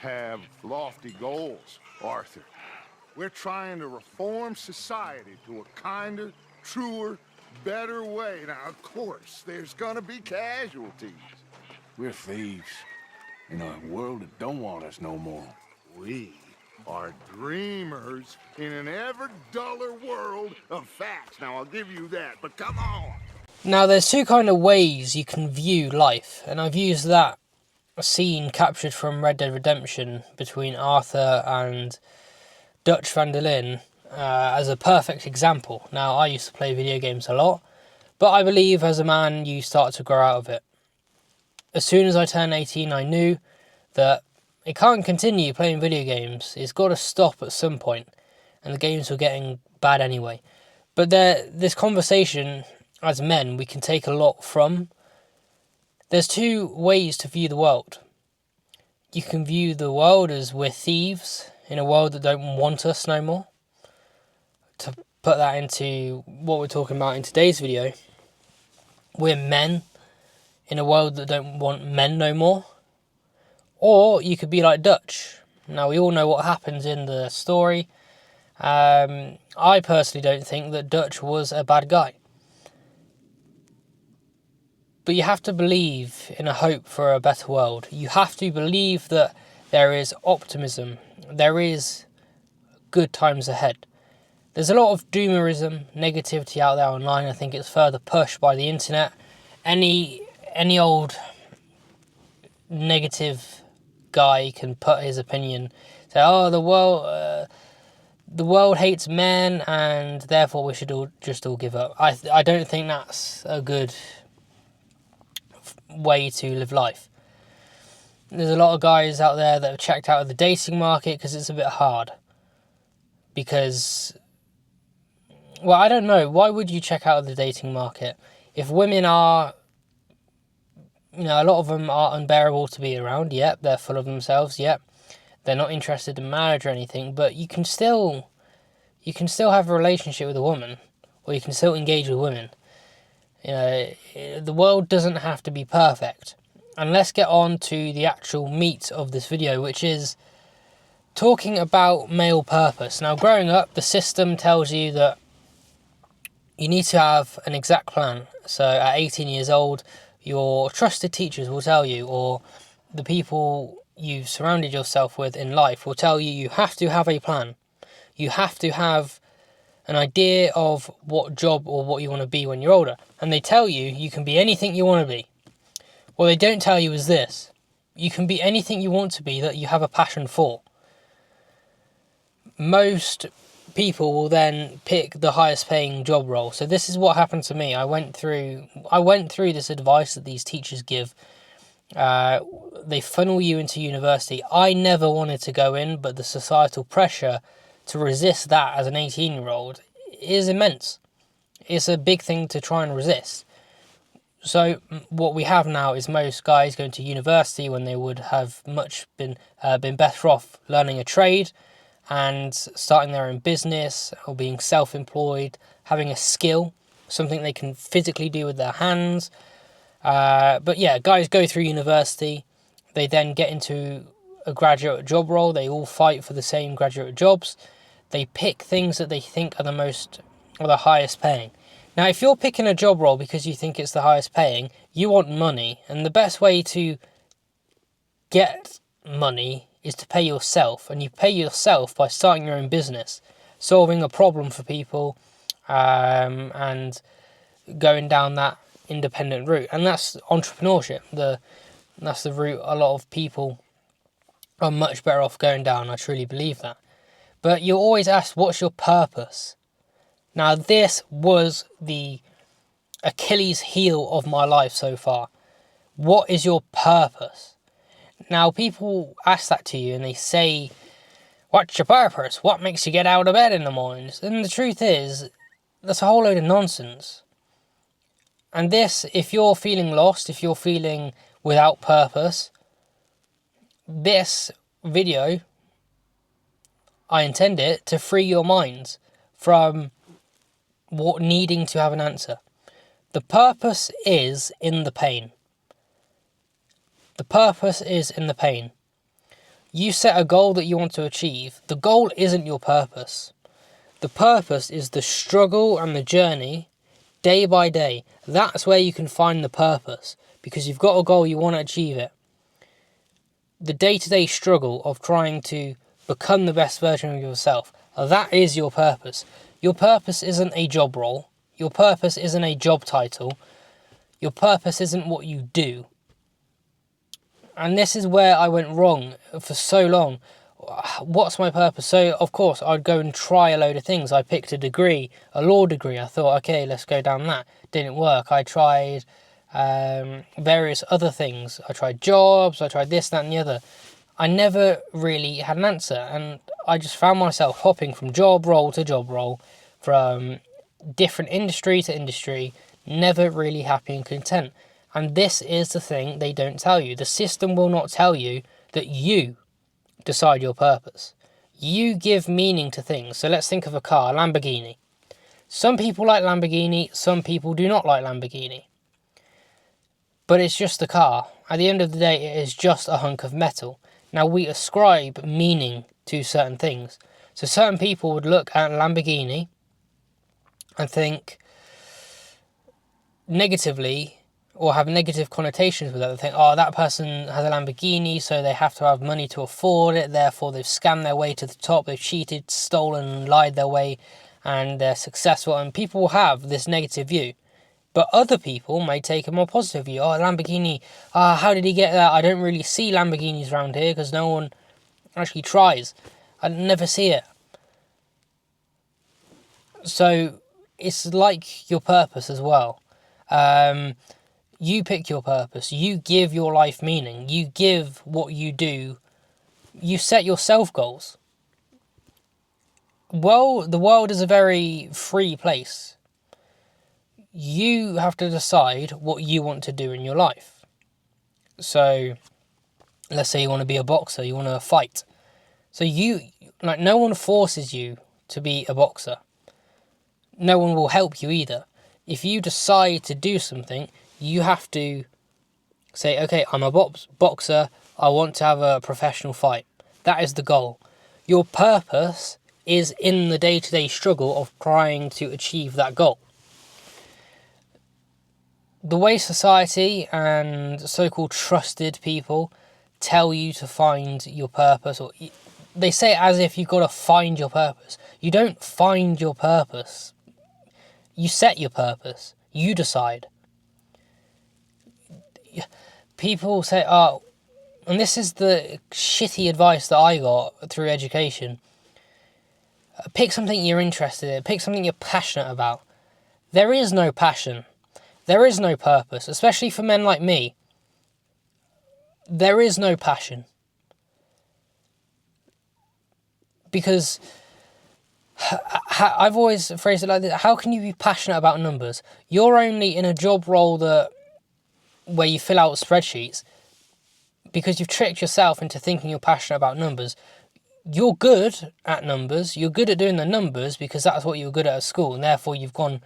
have lofty goals, Arthur. We're trying to reform society to a kinder, truer, better way. Now, of course, there's gonna be casualties. We're thieves in a world that don't want us no more. We are dreamers in an ever duller world of facts. Now, I'll give you that, but come on. Now, there's two kind of ways you can view life, and I've used that scene captured from Red Dead Redemption between Arthur and Dutch van der Linde as a perfect example. Now, I used to play video games a lot, but I believe as a man you start to grow out of it. As soon as I turned 18, I knew that it can't continue playing video games. It's got to stop at some point, and the games were getting bad anyway. But this conversation, as men, we can take a lot from. There's two ways to view the world. You can view the world as we're thieves in a world that don't want us no more. To put that into what we're talking about in today's video, we're men in a world that don't want men no more. Or you could be like Dutch. Now, we all know what happens in the story. I personally don't think that Dutch was a bad guy. But you have to believe in a hope for a better world. You have to believe that there is optimism. There is good times ahead. There's a lot of doomerism, negativity out there online. I think it's further pushed by the internet. Any old negative guy can put his opinion. Say, oh, the world hates men, and therefore we should all give up. I don't think that's a good way to live life. There's a lot of guys out there that have checked out of the dating market because it's a bit hard. Because, well, I don't know. Why would you check out of the dating market? If women are, a lot of them are unbearable to be around. Yep, they're full of themselves. Yep, they're not interested in marriage or anything. But you can still have a relationship with a woman, or you can still engage with women. The world doesn't have to be perfect. And let's get on to the actual meat of this video, which is talking about male purpose. Now, growing up, the system tells you that you need to have an exact plan. So at 18 years old, your trusted teachers will tell you, or the people you've surrounded yourself with in life will tell you, you have to have a plan. You have to have an idea of what job or what you want to be when you're older. And they tell you, you can be anything you want to be. What they don't tell you is this: you can be anything you want to be that you have a passion for. Most people will then pick the highest paying job role. So this is what happened to me. I went through this advice that these teachers give. They funnel you into university. I never wanted to go in, but the societal pressure to resist that as an 18-year-old is immense. It's a big thing to try and resist. So what we have now is most guys going to university when they would have much been better off learning a trade and starting their own business, or being self-employed, having a skill, something they can physically do with their hands. But yeah, guys go through university, they then get into a graduate job role, they all fight for the same graduate jobs, they pick things that they think are the highest paying. Now, if you're picking a job role because you think it's the highest paying, you want money, and the best way to get money is to pay yourself, and you pay yourself by starting your own business, solving a problem for people, and going down that independent route. And that's entrepreneurship. That's the route a lot of people are much better off going down. I truly believe that. But you're always asked, what's your purpose? Now, this was the Achilles heel of my life so far. What is your purpose? Now, people ask that to you and they say, what's your purpose? What makes you get out of bed in the mornings? And the truth is, that's a whole load of nonsense. And this, if you're feeling lost, if you're feeling without purpose, this video, I intend it to free your minds from needing to have an answer. The purpose is in the pain. The purpose is in the pain. You set a goal that you want to achieve. The goal isn't your purpose. The purpose is the struggle and the journey, day by day. That's where you can find the purpose, because you've got a goal, you want to achieve it. The day-to-day struggle of trying to become the best version of yourself, that is your purpose. Your purpose isn't a job role. Your purpose isn't a job title. Your purpose isn't what you do. And this is where I went wrong for so long. What's my purpose? So, of course, I'd go and try a load of things. I picked a degree, a law degree. I thought, okay, let's go down that. Didn't work. I tried various other things. I tried jobs. I tried this, that, and the other. I never really had an answer. And I just found myself hopping from job role to job role, from different industry to industry, never really happy and content. And this is the thing they don't tell you. The system will not tell you that you decide your purpose. You give meaning to things. So let's think of a car, a Lamborghini. Some people like Lamborghini, some people do not like Lamborghini. But it's just a car. At the end of the day, it is just a hunk of metal. Now, we ascribe meaning to certain things. So certain people would look at a Lamborghini and think negatively, or have negative connotations with it. They think, oh, that person has a Lamborghini, so they have to have money to afford it, therefore they've scammed their way to the top, they've cheated, stolen, lied their way, and they're successful. And people will have this negative view. But other people may take a more positive view. Oh, Lamborghini, how did he get that? I don't really see Lamborghinis around here because no one actually tries. I never see it. So it's like your purpose as well. You pick your purpose. You give your life meaning. You give what you do. You set yourself goals. Well, the world is a very free place. You have to decide what you want to do in your life. So, let's say you want to be a boxer, you want to fight. So no one forces you to be a boxer. No one will help you either. If you decide to do something, you have to say, okay, I'm a boxer, I want to have a professional fight. That is the goal. Your purpose is in the day-to-day struggle of trying to achieve that goal. The way society and so-called trusted people tell you to find your purpose, or they say it as if you've got to find your purpose. You don't find your purpose. You set your purpose. You decide. People say, oh, and this is the shitty advice that I got through education. Pick something you're interested in. Pick something you're passionate about. There is no passion. There is no purpose, especially for men like me. There is no passion. Because I've always phrased it like this. How can you be passionate about numbers? You're only in a job role where you fill out spreadsheets because you've tricked yourself into thinking you're passionate about numbers. You're good at numbers. You're good at doing the numbers because that's what you were good at school, and therefore you've gone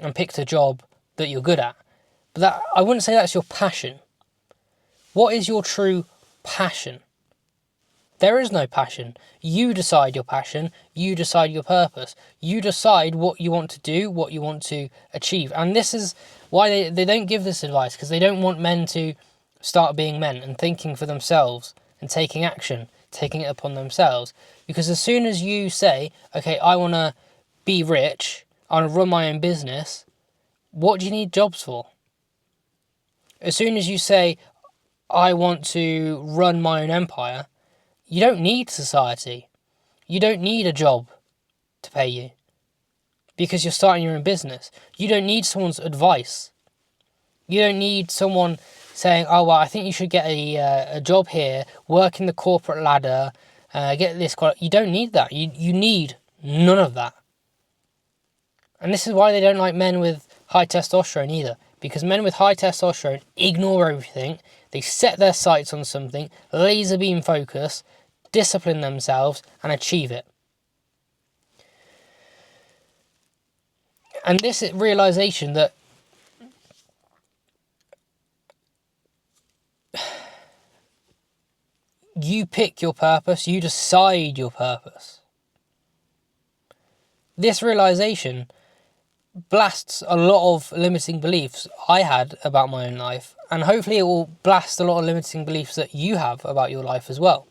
and picked a job that you're good at. But I wouldn't say that's your passion. What is your true passion? There is no passion. You decide your passion. You decide your purpose. You decide what you want to do, what you want to achieve. And this is why they don't give this advice, because they don't want men to start being men and thinking for themselves and taking action, taking it upon themselves. Because as soon as you say, okay, I want to be rich, I want to run my own business, what do you need jobs for? As soon as you say, I want to run my own empire, you don't need society. You don't need a job to pay you because you're starting your own business. You don't need someone's advice. You don't need someone saying, oh, well, I think you should get a job here, work in the corporate ladder, get this. You don't need that. You need none of that. And this is why they don't like men with high testosterone either, because men with high testosterone ignore everything. They set their sights on something, laser beam focus, discipline themselves, and achieve it. And this realization that You pick your purpose, you decide your purpose. This realization blasts a lot of limiting beliefs I had about my own life, and hopefully it will blast a lot of limiting beliefs that you have about your life as well.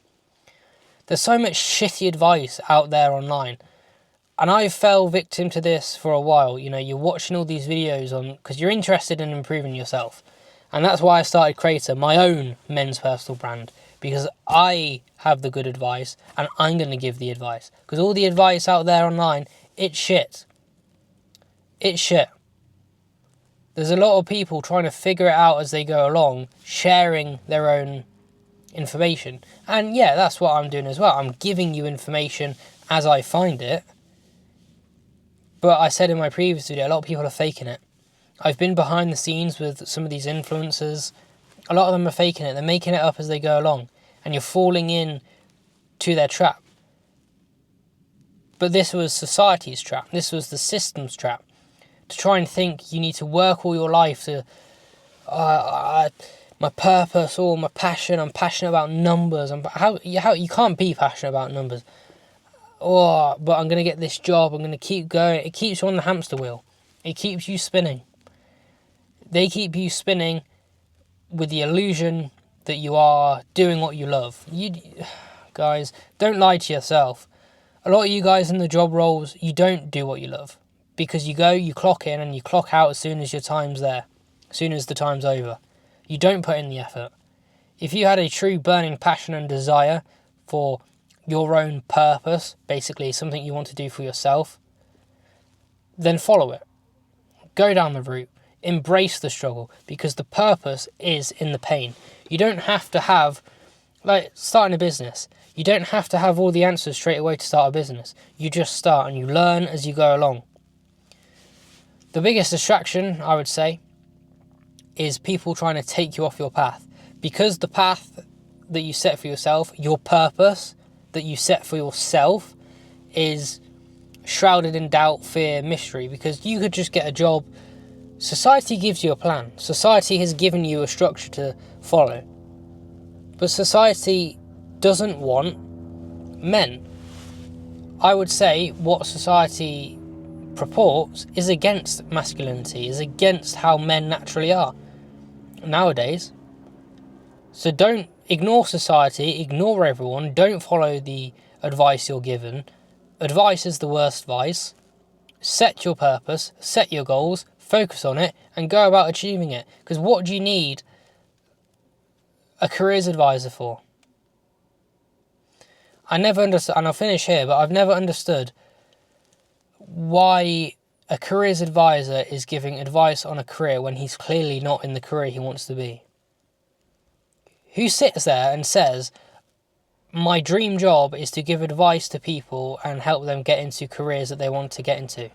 There's so much shitty advice out there online, and I fell victim to this for a while. You know, you're watching all these videos on because you're interested in improving yourself, and that's why I started Creator, my own men's personal brand, because I have the good advice and I'm going to give the advice, because all the advice out there online, it's shit. It's shit. There's a lot of people trying to figure it out as they go along, sharing their own information. And yeah, that's what I'm doing as well. I'm giving you information as I find it. But I said in my previous video, a lot of people are faking it. I've been behind the scenes with some of these influencers. A lot of them are faking it. They're making it up as they go along. And you're falling in to their trap. But this was society's trap. This was the system's trap. To try and think you need to work all your life to... my purpose or my passion, I'm passionate about numbers. How you can't be passionate about numbers. But I'm going to get this job, I'm going to keep going. It keeps you on the hamster wheel. It keeps you spinning. They keep you spinning with the illusion that you are doing what you love. Guys, don't lie to yourself. A lot of you guys in the job roles, you don't do what you love. Because you go, you clock in and you clock out as soon as your time's there. As soon as the time's over. You don't put in the effort. If you had a true burning passion and desire for your own purpose, basically something you want to do for yourself, then follow it. Go down the route. Embrace the struggle, because the purpose is in the pain. You don't have to have, like starting a business, you don't have to have all the answers straight away to start a business. You just start and you learn as you go along. The biggest distraction, I would say, is people trying to take you off your path. Because the path that you set for yourself, your purpose that you set for yourself, is shrouded in doubt, fear, mystery. Because you could just get a job. Society gives you a plan. Society has given you a structure to follow. But society doesn't want men. I would say what society purports is against masculinity, is against how men naturally are nowadays. So don't ignore society, ignore everyone, don't follow the advice you're given. Advice is the worst vice. Set your purpose, set your goals, focus on it, and go about achieving it. Because what do you need a careers advisor for? I never understood, and I'll finish here, but I've never understood why a careers advisor is giving advice on a career when he's clearly not in the career he wants to be. Who sits there and says, my dream job is to give advice to people and help them get into careers that they want to get into?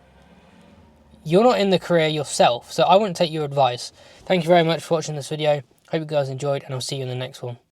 You're not in the career yourself, so I wouldn't take your advice. Thank you very much for watching this video. Hope you guys enjoyed, and I'll see you in the next one.